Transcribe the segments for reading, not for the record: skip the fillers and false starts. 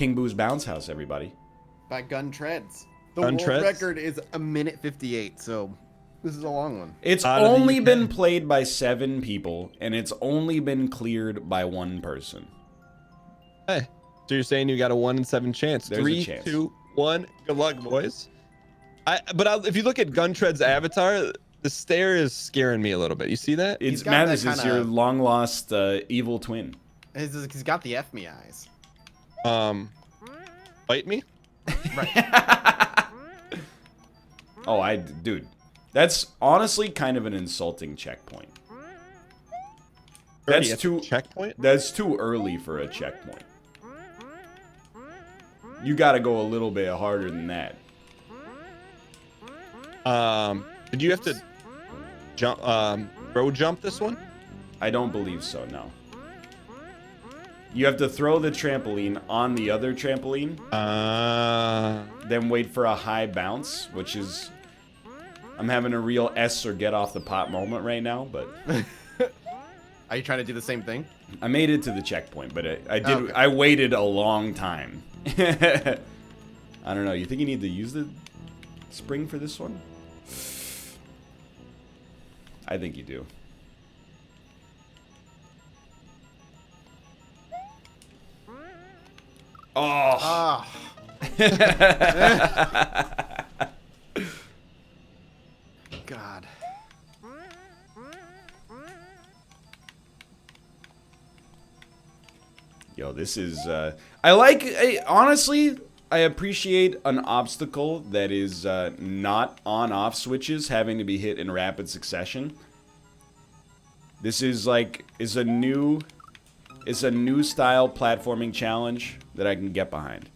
King Boo's bounce house, everybody. By Gun Treads. The Gun world Treads? record is 1:58, so this is a long one. It's Out of the only UK. been played by 7 people, and it's only been cleared by 1 person. Hey, so you're saying you got a 1 in 7 chance? There's a 3, chance. 2, 1. Good luck, boys. If you look at Gun Tread's avatar, the stare is scaring me a little bit. You see that? It's got that Mathas, it's your kinda- long lost evil twin. He's got the F me eyes. Bite me? Right. Oh, dude, that's honestly kind of an insulting checkpoint. Already That's at the too checkpoint. That's too early for a checkpoint. You got to go a little bit harder than that. Did you have to jump, road jump this one? I don't believe so. No. You have to throw the trampoline on the other trampoline, then wait for a high bounce, which is... I'm having a real S or get off the pot moment right now, but... Are you trying to do the same thing? I made it to the checkpoint, but Okay. I waited a long time. I don't know. You think you need to use the spring for this one? I think you do. Oh. Ah. God. Yo, this is, honestly, I appreciate an obstacle that is not on-off switches having to be hit in rapid succession. This is a new style platforming challenge that I can get behind.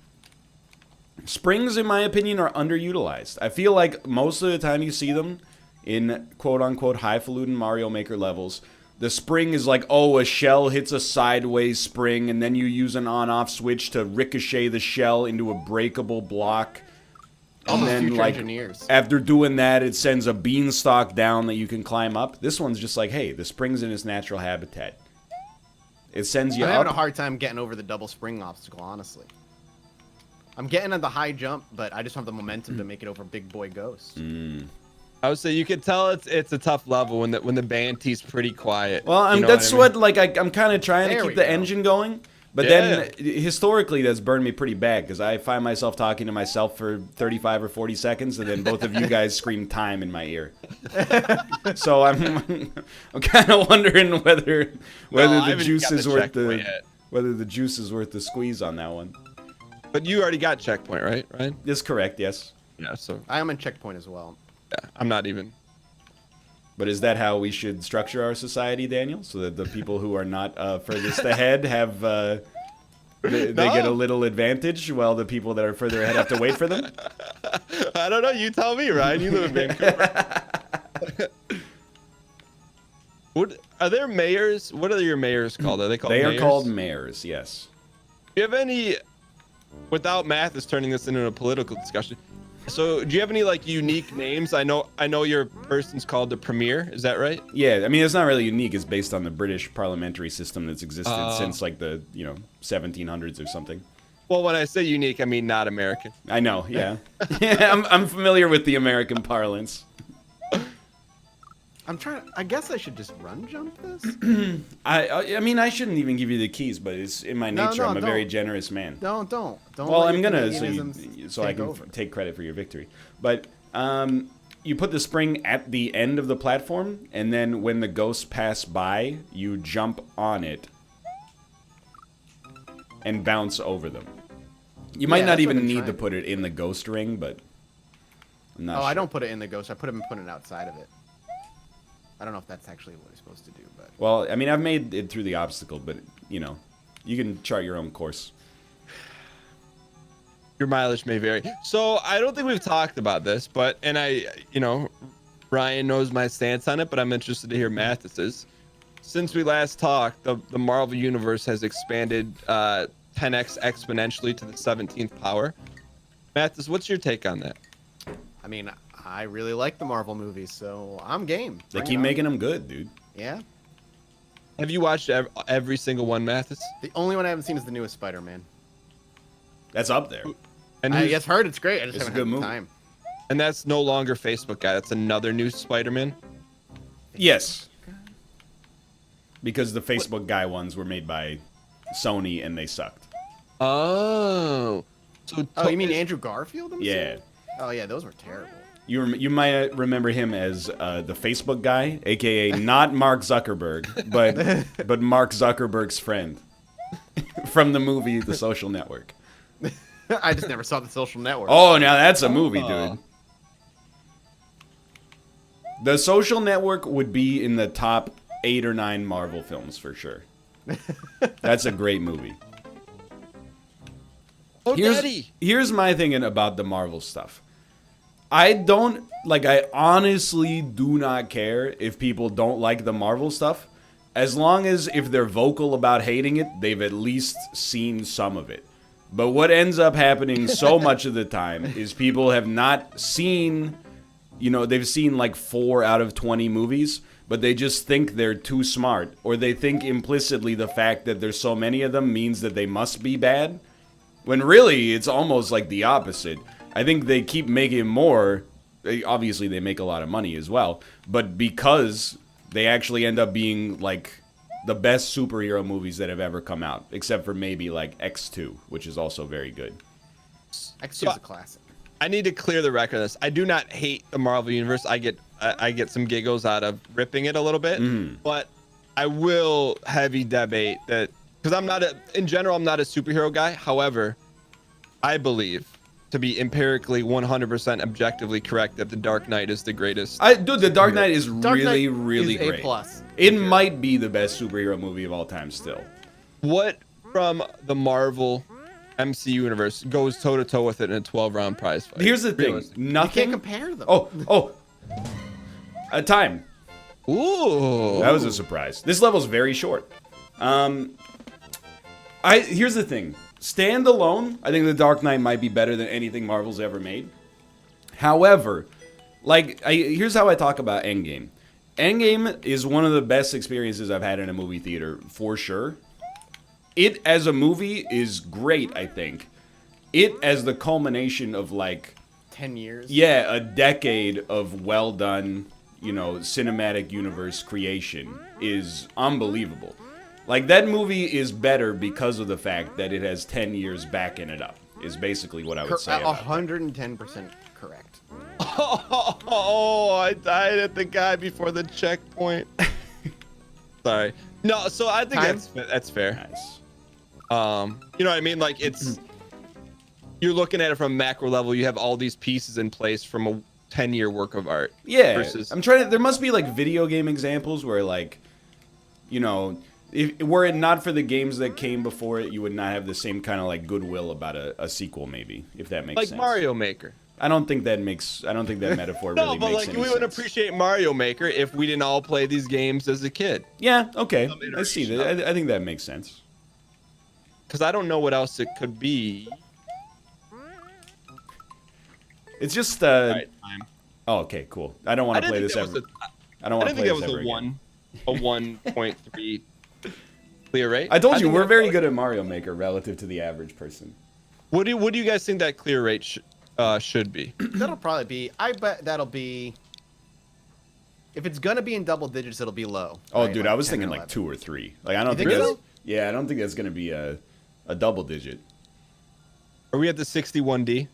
Springs, in my opinion, are underutilized. I feel like most of the time you see them in quote-unquote highfalutin Mario Maker levels, the spring is like, oh, a shell hits a sideways spring, and then you use an on-off switch to ricochet the shell into a breakable block. And Almost then, Future like, Engineers. after doing that, it sends a beanstalk down that you can climb up. This one's just like, hey, the spring's in its natural habitat. It sends you I'm having a up. hard time getting over the double spring obstacle, honestly. I'm getting at the high jump, but I just don't have the momentum to make it over Big Boy Ghost. I would say you could tell it's a tough level when the Bantee's pretty quiet. Well, You know that's what I mean? what I'm kind of trying to There keep we the go. engine going. But then, historically, that's burned me pretty bad, because I find myself talking to myself for 35 or 40 seconds, and then both of you guys scream time in my ear. So I'm kind of wondering whether I the haven't juice got is the worth checkpoint the yet. whether the juice is worth the squeeze on that one. But you already got checkpoint, right? Ryan? Is correct, yes. Yeah. So I am in checkpoint as well. yeah, I'm not even. But is that how we should structure our society, Daniel? So that the people who are not furthest ahead have they get a little advantage, while the people that are further ahead have to wait for them? I don't know. You tell me, Ryan. You live in Vancouver. Are there mayors? What are your mayors called? Are they called? They mayors? are called mayors, yes. Do you have any? Without Mathas turning this into a political discussion. So, do you have any like unique names? I know your person's called the Premier. Is that right? Yeah, I mean, it's not really unique. It's based on the British parliamentary system that's existed Oh. since like the 1700s or something. Well, when I say unique, I mean not American. I know, yeah. Yeah, I'm familiar with the American parlance. I'm trying. I guess I should just run jump this. I mean, I shouldn't even give you the keys, but it's in my No, nature. no, I'm a very don't. generous man. Don't. Well, let I'm your gonna Canadianisms so I take can over. take credit for your victory. But you put the spring at the end of the platform, and then when the ghosts pass by, you jump on it and bounce over them. You might Yeah, not that's what even I've been need to trying. put it in the ghost ring, but I'm not Oh, sure. I don't put it in the ghost. I put it outside of it. I don't know if that's actually what it's supposed to do, but Well, I mean, I've made it through the obstacle, but you can chart your own course. Your mileage may vary. So I don't think we've talked about this, but Ryan knows my stance on it, but I'm interested to hear Mathis's. Since we last talked, the Marvel universe has expanded 10x exponentially to the 17th power. Mathis, what's your take on that? I mean, I really like the Marvel movies, so I'm game. They Bring keep it on. making them good, dude. Yeah. Have you watched every single one, Mathis? The only one I haven't seen is the newest Spider-Man. That's up there. And I guess heard it's great. I just It's a haven't good had the movie. time. and that's no longer Facebook guy. That's another new Spider-Man. Yes. Because the Facebook guy ones were made by Sony and they sucked. Oh. So Oh, you mean Andrew Garfield? I'm Yeah. assuming? Oh yeah, those were terrible. You might remember him as the Facebook guy, aka not Mark Zuckerberg, but Mark Zuckerberg's friend from the movie The Social Network. I just never saw The Social Network. Oh, now that's a movie, dude. The Social Network would be in the top 8 or 9 Marvel films for sure. That's a great movie. Oh, Daddy. Here's my thinking about the Marvel stuff. I honestly do not care if people don't like the Marvel stuff. As long as if they're vocal about hating it, they've at least seen some of it. But what ends up happening so much of the time is people have not seen, they've seen like 4 out of 20 movies, but they just think they're too smart. Or they think implicitly the fact that there's so many of them means that they must be bad. When really, it's almost like the opposite. I think they keep making more. Obviously, they make a lot of money as well. But because they actually end up being like the best superhero movies that have ever come out. Except for maybe like X2, which is also very good. X2 is a classic. I need to clear the record of this. I do not hate the Marvel Universe. I get some giggles out of ripping it a little bit. But I will heavy debate that, because in general, I'm not a superhero guy. However, I believe to be empirically 100% objectively correct that The Dark Knight is the greatest. Dude, The Dark Knight is Dark Knight really is great. A+. It might be the best superhero movie of all time still. What from the Marvel MC universe goes toe to toe with it in a 12-round prize fight? Here's the thing. Realistically. You Nothing. can't compare them. Oh. A time. Ooh. That was a surprise. This level's very short. Here's the thing. Standalone, I think The Dark Knight might be better than anything Marvel's ever made. However, here's how I talk about Endgame. Endgame is one of the best experiences I've had in a movie theater, for sure. It, as a movie, is great, I think. It, as the culmination of, 10 years. Yeah, a decade of well-done, cinematic universe creation is unbelievable. That movie is better because of the fact that it has 10 years backing it up, is basically what I would say about 110% correct. Oh, I died at the guy before the checkpoint. Sorry. No, so I think that's fair. Nice. You know what I mean? You're looking at it from a macro level. You have all these pieces in place from a 10-year work of art. Yeah, Versus... there must be, video game examples where, were it not for the games that came before it, you would not have the same kind of goodwill about a sequel, maybe, if that makes sense. Like Mario Maker. I don't think that metaphor really makes any sense. No, but we would appreciate Mario Maker if we didn't all play these games as a kid. Yeah, okay. I see that. I think that makes sense. Because I don't know what else it could be. It's just All right, time. Oh, okay, cool. I don't want to play this ever. I don't want to play this ever again. A 1.3 clear rate. I told you we're very good at Mario Maker relative to the average person. What do you guys think that clear rate should be? That'll probably be. I bet that'll be. If it's gonna be in double digits, it'll be low. Oh, right? dude, I was thinking 2 or 3. I don't think think that's. so? Yeah, I don't think that's gonna be a double digit. Are we at the 61D?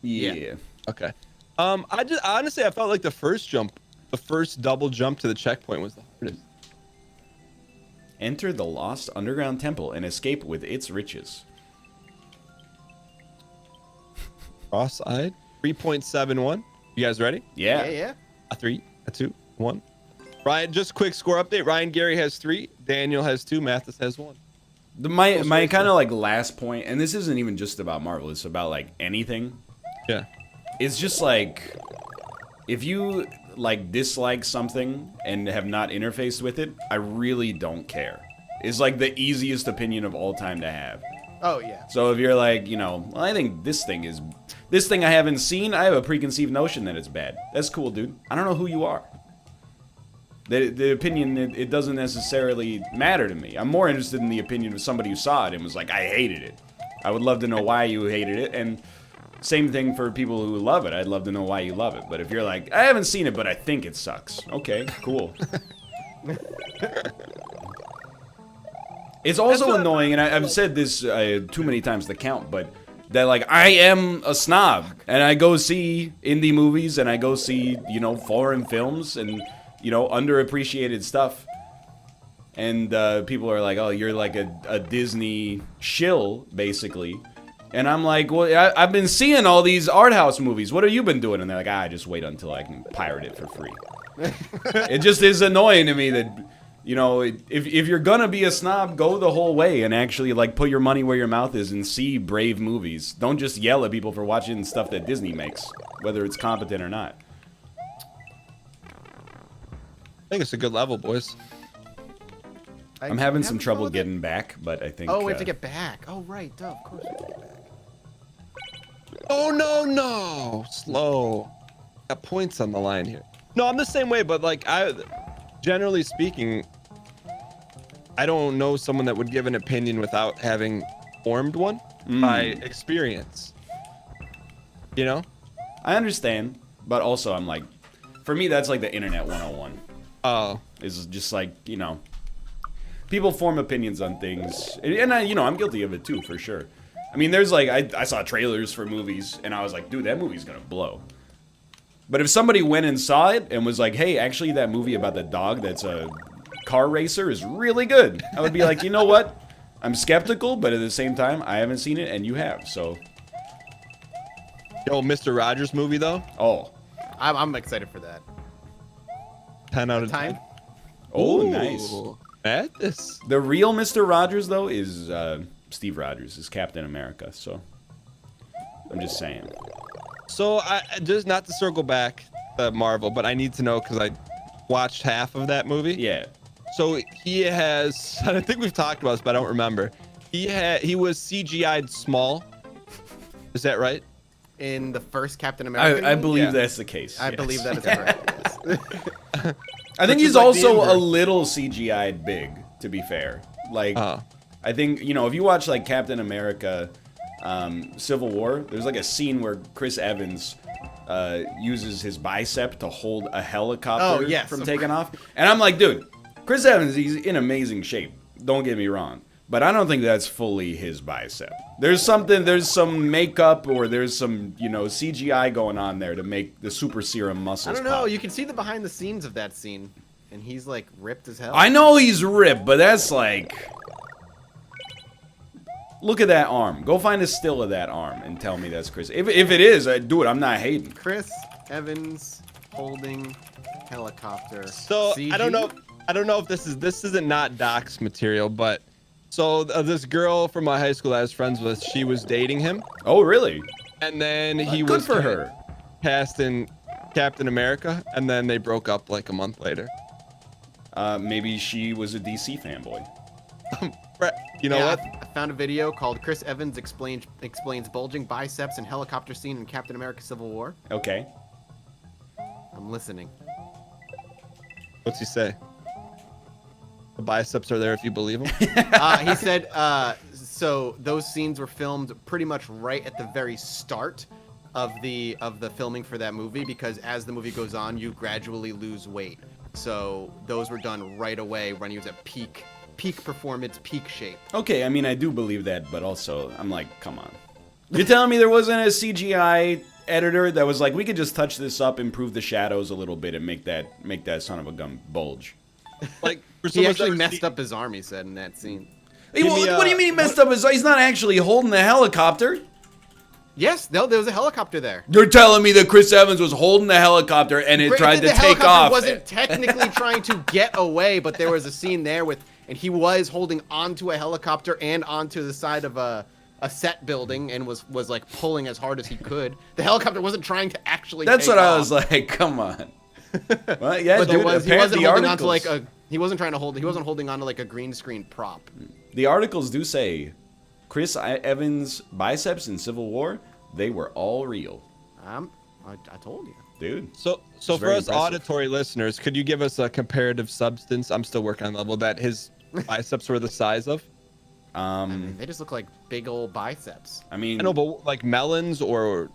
Yeah. Okay. Honestly, I felt like the first double jump to the checkpoint was the hardest. Enter the lost underground temple and escape with its riches. Cross-eyed. 3.71. You guys ready? Yeah. Yeah. A 3, a 2, 1. Ryan, just quick score update. Ryan Gary has 3. Daniel has 2. Mathas has 1. My kind of last point, and this isn't even just about Marvel. It's about anything. Yeah. It's just if you dislike something and have not interfaced with it, I really don't care. It's the easiest opinion of all time to have. Oh yeah. So if you're well, I think this thing I haven't seen, I have a preconceived notion that it's bad. That's cool, dude. I don't know who you are. The opinion, it doesn't necessarily matter to me. I'm more interested in the opinion of somebody who saw it and was like, I hated it. I would love to know why you hated it, and same thing for people who love it. I'd love to know why you love it. But if you're like, I haven't seen it, but I think it sucks. Okay, cool. It's also annoying, and I've said this too many times to count, but that, like, I am a snob, and I go see indie movies, and I go see, you know, foreign films, and, you know, underappreciated stuff. And people are like, oh, you're like a Disney shill, basically. And I'm like, well, I've been seeing all these art house movies. What have you been doing? And they're like, I just wait until I can pirate it for free. It just is annoying to me that, you know, if you're gonna be a snob, go the whole way and actually, like, put your money where your mouth is and see brave movies. Don't just yell at people for watching stuff that Disney makes, whether it's competent or not. I think it's a good level, boys. I'm having some trouble getting back, but I think... Oh, we have to get back. Oh, right. Duh, of course we have to get back. Oh, no. Slow. Got points on the line here. No, I'm the same way, but, like, generally speaking, I don't know someone that would give an opinion without having formed one by experience. You know? I understand, but also I'm like, for me, that's like the internet 101. Oh. It's just like, you know, people form opinions on things, and I, you know, I'm guilty of it too, for sure. I mean, there's like, I saw trailers for movies, and I was like, dude, that movie's gonna blow. But if somebody went and saw it and was like, hey, actually that movie about the dog that's a car racer is really good, I would be like, you know what? I'm skeptical, but at the same time, I haven't seen it, and you have, so. Yo, Mr. Rogers movie, though? Oh. I'm excited for that. 10 out of 10. Time? Oh, Ooh. nice. Mathas. The real Mr. Rogers, though, is Steve Rogers, is Captain America, so. I'm just saying. So, just not to circle back to Marvel, but I need to know because I watched half of that movie. Yeah. So he has, I think we've talked about this, but I don't remember. He was CGI'd small. Is that right? In the first Captain America? I believe that's the case. I yes. believe that is correct. I think Which he's is like the also a inverse. little CGI'd big, to be fair. Like, I think, you know, if you watch, like, Captain America Civil War, there's, like, a scene where Chris Evans uses his bicep to hold a helicopter from taking off. And I'm like, dude, Chris Evans, he's in amazing shape. Don't get me wrong. But I don't think that's fully his bicep. There's some makeup or there's some, you know, CGI going on there to make the super serum muscles I don't know. pop. You can see the behind the scenes of that scene. And he's, like, ripped as hell. I know he's ripped, but that's like... Look at that arm. Go find a still of that arm and tell me that's Chris. If it is, dude, I'm not hating. Chris Evans holding helicopter. So CG? I don't know if this isn't not Doc's material, but so this girl from my high school I was friends with, she was dating him, Oh, really? and then he Good was for her. cast in Captain America, and then they broke up like a month later. Maybe she was a DC fanboy. You know what? I found a video called Chris Evans explains bulging biceps and helicopter scene in Captain America Civil War. Okay. I'm listening. What's he say? The biceps are there if you believe him. He said, so those scenes were filmed pretty much right at the very start of the filming for that movie, because as the movie goes on, you gradually lose weight. So those were done right away when he was at peak performance, peak shape. Okay, I mean, I do believe that, but also, I'm like, come on. You're telling me there wasn't a CGI editor that was like, we could just touch this up, improve the shadows a little bit, and make that son of a gun bulge? Like, for He someone actually that's messed up his arm, he said, in that scene. Hey, what do you mean he messed up his... He's not actually holding the helicopter. Yes, no, there was a helicopter there. You're telling me that Chris Evans was holding the helicopter and it tried to the take helicopter off. wasn't technically trying to get away, but there was a scene there and he was holding onto a helicopter and onto the side of a set building and was like pulling as hard as he could. The helicopter wasn't trying to actually That's take what off. I was like, come on. Well, yeah, But dude, he wasn't apparently holding onto like he wasn't holding onto like a green screen prop. The articles do say Chris Evans' biceps in Civil War, they were all real. I told you. Dude. So for very us impressive. auditory listeners, could you give us a comparative substance? I'm still working on the level that his biceps were the size of. I mean, they just look like big old biceps. I mean, I know, but like melons or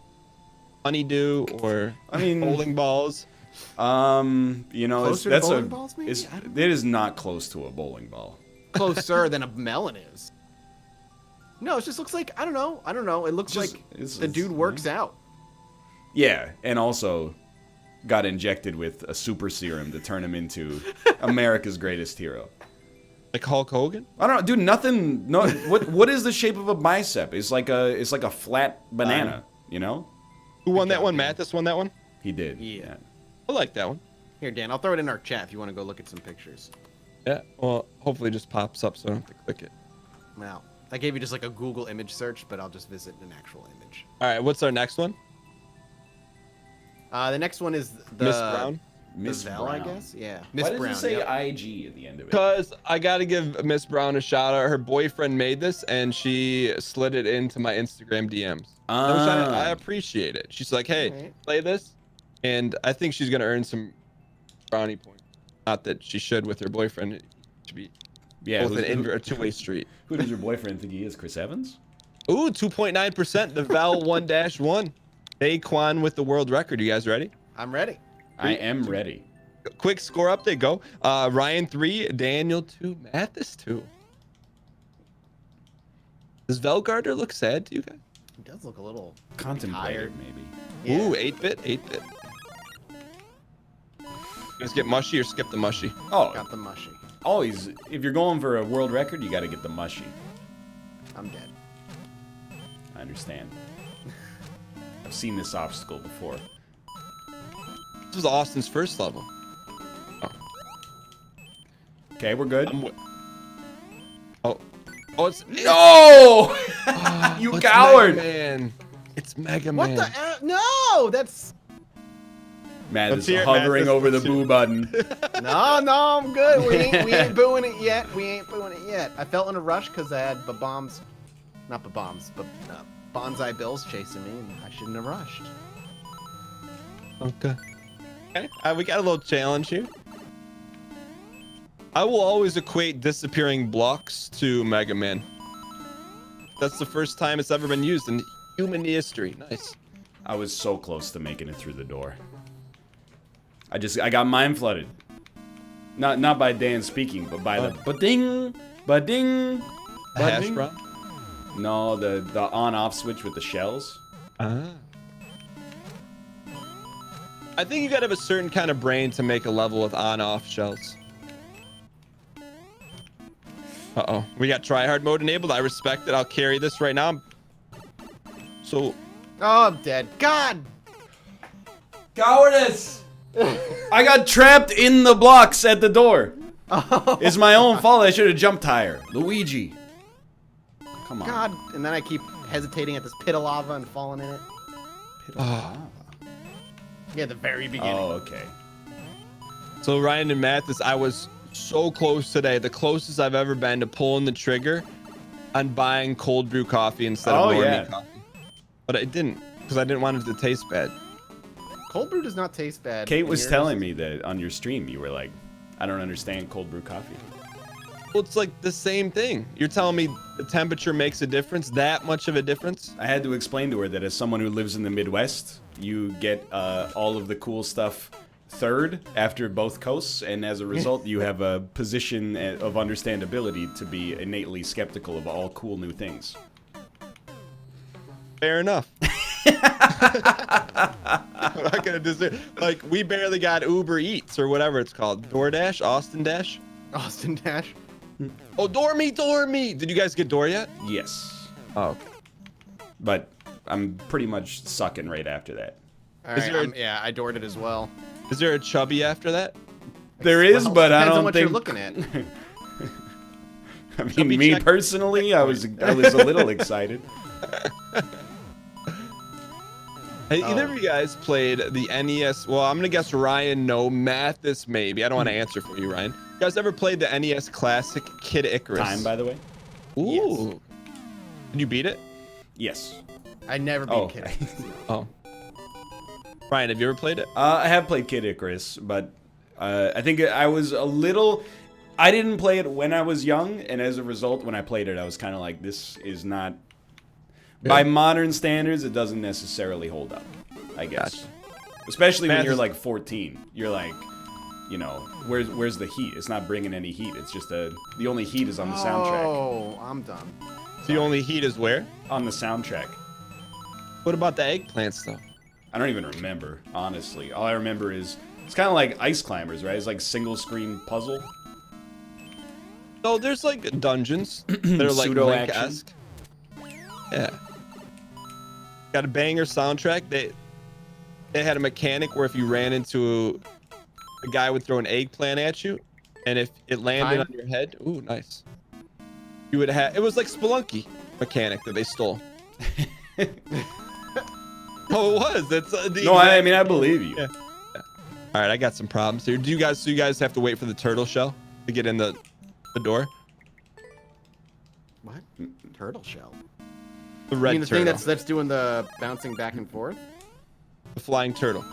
honeydew or bowling balls. you know, Closer to that's bowling balls, maybe? it's I don't it is not close to a bowling ball. Closer than a melon is. No, it just looks like I don't know. It looks Just- like it's- the dude works out. Yeah, and also got injected with a super serum to turn him into America's greatest hero. Like Hulk Hogan? I don't know, dude. Nothing. No. What is the shape of a bicep? It's like a flat banana. You know. Who won that job, one? Dan. Mathas won that one? He did. Yeah. I like that one. Here, Dan, I'll throw it in our chat if you want to go look at some pictures. Yeah. Well, hopefully it just pops up so I don't have to click it. Now, I gave you just like a Google image search, but I'll just visit an actual image. All right. What's our next one? The next one is the Miss Brown? Miss Vel, Brown. I guess. Yeah. Why Miss does Brown. it say yep. IG at the end of it? Because I got to give Miss Brown a shout out. Her boyfriend made this and she slid it into my Instagram DMs. Which I appreciate it. She's like, hey, Alright. play this. And I think she's going to earn some brownie points. Not that she should with her boyfriend. It should be Yeah. both a two-way street. Who does your boyfriend think he is? Chris Evans? Ooh, 2.9%. The Val 1-1. Daquan with the world record. You guys ready? I'm ready. I am ready. Quick score update. Go. Ryan 3, Daniel 2, Mathas 2. Does Velgarder look sad to you guys? He does look a little Contemplated, tired. maybe. Yeah. Ooh, 8-bit, 8-bit. You guys get mushy or skip the mushy? Oh, Got the mushy. always. If you're going for a world record, you got to get the mushy. I'm dead. I understand. I've seen this obstacle before. This was Austin's first level. Okay, we're good. Oh, it's No! You it's coward! Mega Man. It's Mega What Man. the? No, that's. Matt Let's is hear it, hovering Matt. over the Let's hear boo button. No, I'm good. We ain't booing it yet. We ain't booing it yet. I felt in a rush because I had bombs, not bombs, but bonsai bills chasing me, and I shouldn't have rushed. Okay. Okay. We got a little challenge here. I will always equate disappearing blocks to Mega Man. That's the first time it's ever been used in human history. Nice. I was so close to making it through the door. I got mind flooded. Not by Dan speaking, but by the ba-ding, ba-ding, A hash ba-ding. brown? No, the on-off switch with the shells. Ah. I think you gotta have a certain kind of brain to make a level with on-off shells. Uh-oh. We got tryhard mode enabled. I respect it. I'll carry this right now. So, Oh, I'm dead. God. Cowardice! I got trapped in the blocks at the door. It's my own fault. I should have jumped higher. Luigi. Come on. God. And then I keep hesitating at this pit of lava and falling in it. Yeah, the very beginning. Oh, okay. so Ryan and Mathas, I was so close today. The closest I've ever been to pulling the trigger on buying cold brew coffee instead of Normie coffee. But I didn't, because I didn't want it to taste bad. Cold brew does not taste bad. Kate And was yours- telling me that on your stream, you were like, I don't understand cold brew coffee. Well, it's like the same thing. You're telling me the temperature makes a difference? That much of a difference? I had to explain to her that as someone who lives in the Midwest, you get all of the cool stuff third after both coasts, and as a result, you have a position of understandability to be innately skeptical of all cool new things. Fair enough. I'm not gonna like we barely got Uber Eats or whatever it's called. DoorDash, Austin Dash. Austin Dash. Oh, Door Me. Did you guys get Door yet? Yes, Oh, okay. but I'm pretty much sucking right after that. All Is right, there a- yeah, I doored it as well. Is there a chubby after that? There is, Well, but I depends on don't what think. you're looking at. I mean, Chubby me check. personally, I was a little excited. Hey, either of you guys played the NES? Well, I'm gonna guess Ryan. No, Mathas maybe. I don't want to answer for you, Ryan. You guys ever played the NES classic Kid Icarus? Time, by the way. Ooh. Did you beat it? Yes. I never beat Oh, Kid. okay. Oh. Ryan, have you ever played it? I have played Kid Icarus, but I think I was a little. I didn't play it when I was young, and as a result, when I played it, I was kind of like, this is not... By modern standards, it doesn't necessarily hold up, I guess. Gotcha. Especially when you're like 14. You're like, you know, where's the heat? It's not bringing any heat. It's just the only heat is on the soundtrack. Oh, I'm done. The only heat is where? On the soundtrack. What about the eggplants, though? I don't even remember, honestly. All I remember is, it's kind of like Ice Climbers, right? It's like single screen puzzle. Oh, there's like dungeons that are like Link-esque. Yeah. Got a banger soundtrack. They had a mechanic where if you ran into a guy would throw an eggplant at you, and if it landed on your head, ooh, nice. You would have. It was like Spelunky mechanic that they stole. Oh, it was. That's no. I mean, I believe you. Yeah. All right, I got some problems here. Do you guys? So you guys have to wait for the turtle shell to get in the door? What? Turtle shell? The red you mean the turtle. thing that's doing the bouncing back and forth? The flying turtle.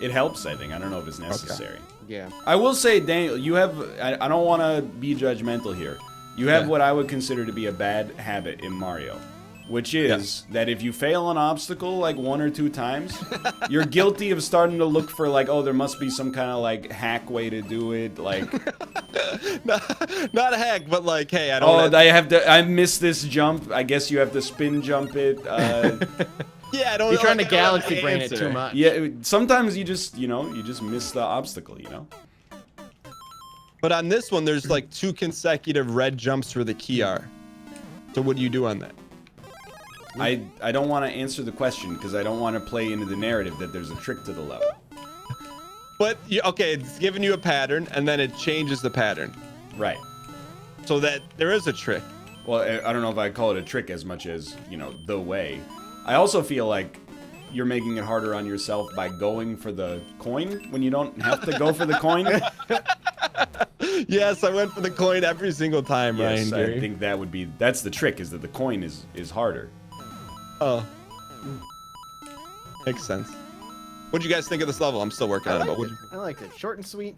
It helps, I think. I don't know if it's necessary. Okay. Yeah. I will say, Daniel, you have... I don't want to be judgmental here. You have what I would consider to be a bad habit in Mario, which is that if you fail an obstacle like 1 or 2 times, you're guilty of starting to look for like, oh, there must be some kind of like hack way to do it, like... not a hack, but like, hey, I don't... Oh, I missed this jump. I guess you have to spin jump it. Yeah, I don't. You're trying to I don't galaxy know the brain it answer. too much. Yeah, sometimes you just, you miss the obstacle, you know? But on this one, there's like 2 consecutive red jumps for the key are. So what do you do on that? I don't want to answer the question because I don't want to play into the narrative that there's a trick to the level. But, okay, it's giving you a pattern, and then it changes the pattern. Right. So that there is a trick. Well, I don't know if I call it a trick as much as, the way. I also feel like you're making it harder on yourself by going for the coin when you don't have to go for the coin. Yes, I went for the coin every single time, Yes, Ryan. I think that's the trick, is that the coin is harder. Oh. Makes sense. What'd you guys think of this level? I'm still working on it, but I liked it. Short and sweet.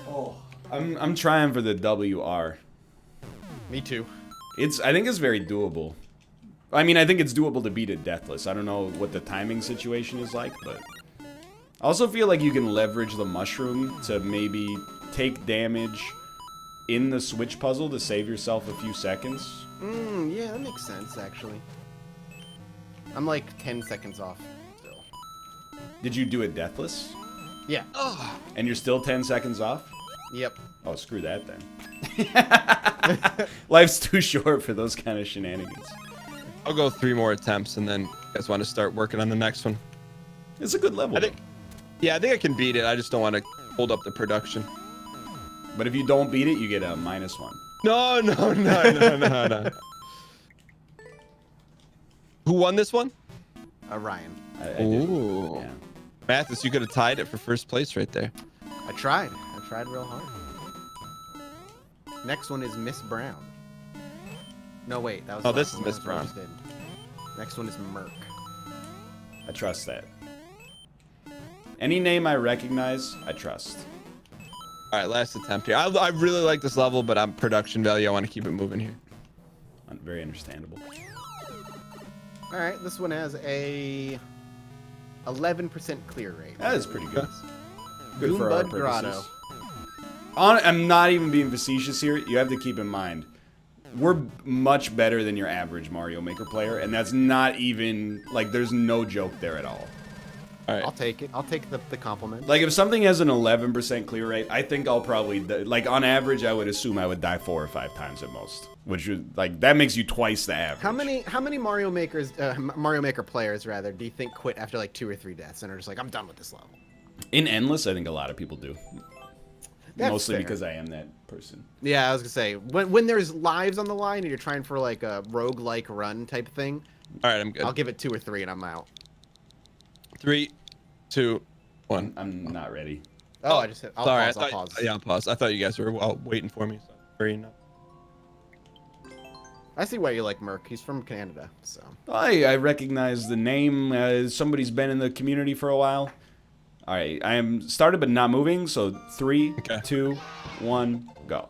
Oh, I'm trying for the WR. Me too. I think it's very doable. I mean, I think it's doable to beat it deathless. I don't know what the timing situation is like, but I also feel like you can leverage the mushroom to maybe take damage in the switch puzzle to save yourself a few seconds. Yeah, that makes sense, actually. I'm like 10 seconds off still. Did you do it deathless? Yeah. Oh. And you're still 10 seconds off? Yep. Oh, screw that then. Life's too short for those kind of shenanigans. I'll go 3 more attempts, and then you guys want to start working on the next one. It's a good level. I think I can beat it. I just don't want to hold up the production. But if you don't beat it, you get a -1. No. Who won this one? Ryan. I did. Ooh. Yeah. Mathas, you could have tied it for first place right there. I tried real hard. Next one is Miss Brown. No, wait. That was. Oh, the this last is one. Miss That's what I Brown. just did. Next one is Merc. I trust that. Any name I recognize, I trust. All right, last attempt here. I really like this level, but on production value, I want to keep it moving here. Very understandable. All right, this one has a 11% clear rate. That is pretty good. Good for our Goombud purposes. Grotto. I'm not even being facetious here. You have to keep in mind, we're much better than your average Mario Maker player, and that's not even, like, there's no joke there at all. All right. I'll take it. I'll take the compliment. Like, if something has an 11% clear rate, I think I'll probably, like, on average, I would assume I would die 4 or 5 times at most. Which would, like, that makes you twice the average. How many Mario Maker players rather do you think quit after like 2 or 3 deaths and are just like, I'm done with this level? In Endless, I think a lot of people do. That's Mostly fair. because I am that person. Yeah, I was gonna say when there's lives on the line and you're trying for like a roguelike run type thing, All right, I'm good. I'll give it 2 or 3 and I'm out. 3, 2, 1. I'm not ready. Oh, I just hit. I'll Sorry, pause. I'll pause. Yeah, I'll pause. I thought you guys were waiting for me. So hurrying up. I see why you like Merc. He's from Canada, so. I recognize the name. Somebody's been in the community for a while. All right, I am started but not moving. So 3, Okay. 2, 1, go.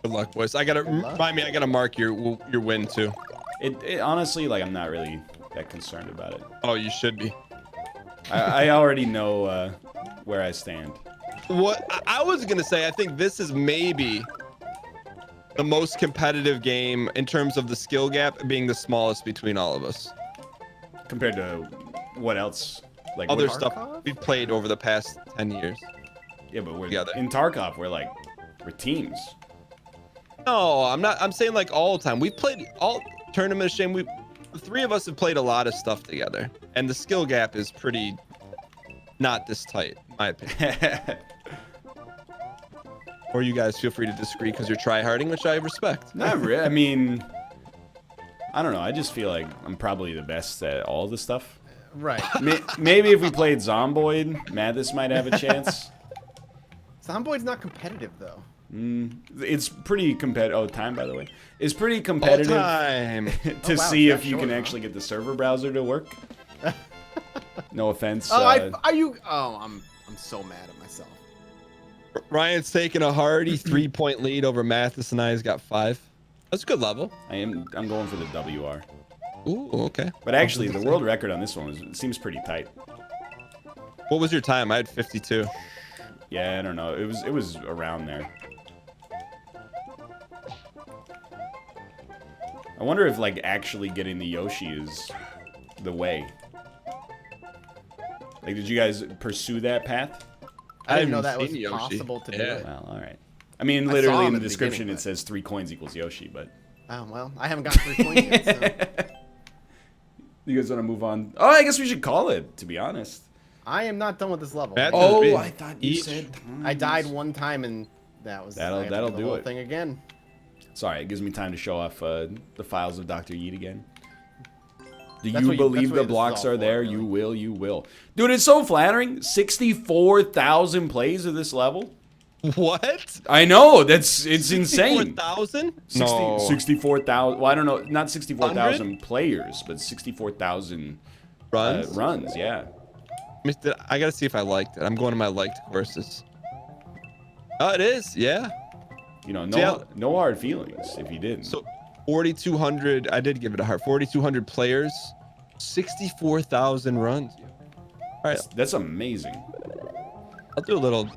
Good luck, boys. I gotta remind me. I gotta mark your win too. It honestly, like, I'm not really that concerned about it. Oh, you should be. I already know where I stand. What I was gonna say, I think this is maybe the most competitive game in terms of the skill gap being the smallest between all of us. Compared to what else? Like Other what- stuff we've played over the past 10 years. Yeah, but we're together. in Tarkov. We're teams. No, I'm not. I'm saying like all the time. We've played all tournaments. Shane, the three of us have played a lot of stuff together, and the skill gap is pretty not this tight, in my opinion. Or you guys feel free to disagree because you're tryharding, which I respect. Not really. I mean, I don't know. I just feel like I'm probably the best at all the stuff. Right. Maybe if we played Zomboid, Mathas might have a chance. Zomboid's not competitive though. It's pretty competitive. Oh, time, by the way. It's pretty competitive Time. to Oh, wow, see it's if that you can short, huh? actually get the server browser to work. No offense. Oh, I'm so mad at myself. Ryan's taking a hearty 3-point lead over Mathas, and I. He's got 5. That's a good level. I'm going for the WR. Ooh, okay. But actually, the world record on this one seems pretty tight. What was your time? I had 52. Yeah, I don't know. It was around there. I wonder if actually getting the Yoshi is the way. Did you guys pursue that path? I didn't know haven't that was seen Yoshi. possible to do Yeah. it. Well, all right. I mean, I literally saw in him the at the description beginning, it says 3 coins equals Yoshi, but Oh well, I haven't got 3 coins yet. So. you guys want to move on? Oh, I guess we should call it, to be honest. I am not done with this level. That- Oh, be I thought you each- said times. I died one time and that was That'll- I have to that'll the do whole it. thing again. Sorry, it gives me time to show off the files of Dr. Yeet again. Do That's you what believe that's what the this is blocks all are for, there? really. You will, you will. Dude, it's so flattering. 64,000 plays of this level. What? I know, it's insane. 4,000? 64,000. Well, I don't know, not 64,000 players, but 64,000 Runs? runs, yeah. I gotta see if I liked it. I'm going to my liked courses. Oh, it is. Yeah. You know, Yeah. no hard feelings if you didn't. So 4,200. I did give it a heart. 4,200 players, 64,000 runs. All right, That's amazing. I'll do a little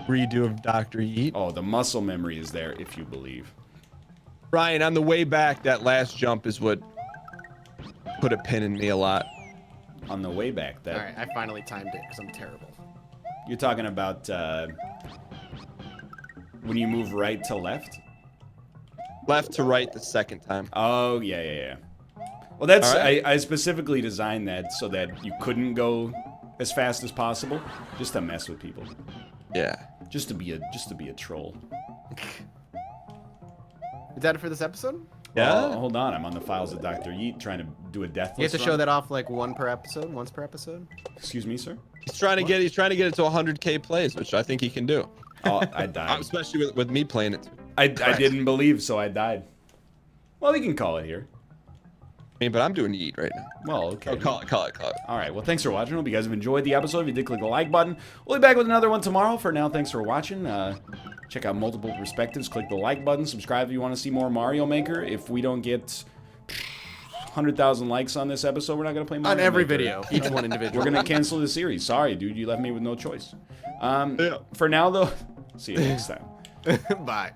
redo of Dr. Yeet. Oh, the muscle memory is there if you believe. Ryan, on the way back, that last jump is what put a pin in me a lot. On the way back, that All right, I finally timed it because I'm terrible. you're talking about when you move right to left. Left to right the second time. Oh yeah. Well, that's All right. I specifically designed that so that you couldn't go as fast as possible, just to mess with people, Yeah. just to be a troll. Is that it for this episode? Yeah. Oh, hold on, I'm on the files of Dr. Yeet trying to do a death You have list to show run. that off once per episode. Excuse me, sir. He's trying to get it to 100K plays, which I think he can do. Oh, I died. Especially with me playing it too. I didn't believe, so I died. Well, we can call it here. I mean, but I'm doing Yeet right now. Well, okay. Oh, call it. All right. Well, thanks for watching. Hope you guys have enjoyed the episode. If you did, click the like button. We'll be back with another one tomorrow. For now, thanks for watching. Check out multiple perspectives. Click the like button. Subscribe if you want to see more Mario Maker. If we don't get 100,000 likes on this episode, we're not going to play Mario On every Maker. video, each one individual. We're going to cancel the series. Sorry, dude. You left me with no choice. Yeah. For now, though, see you next time. Bye.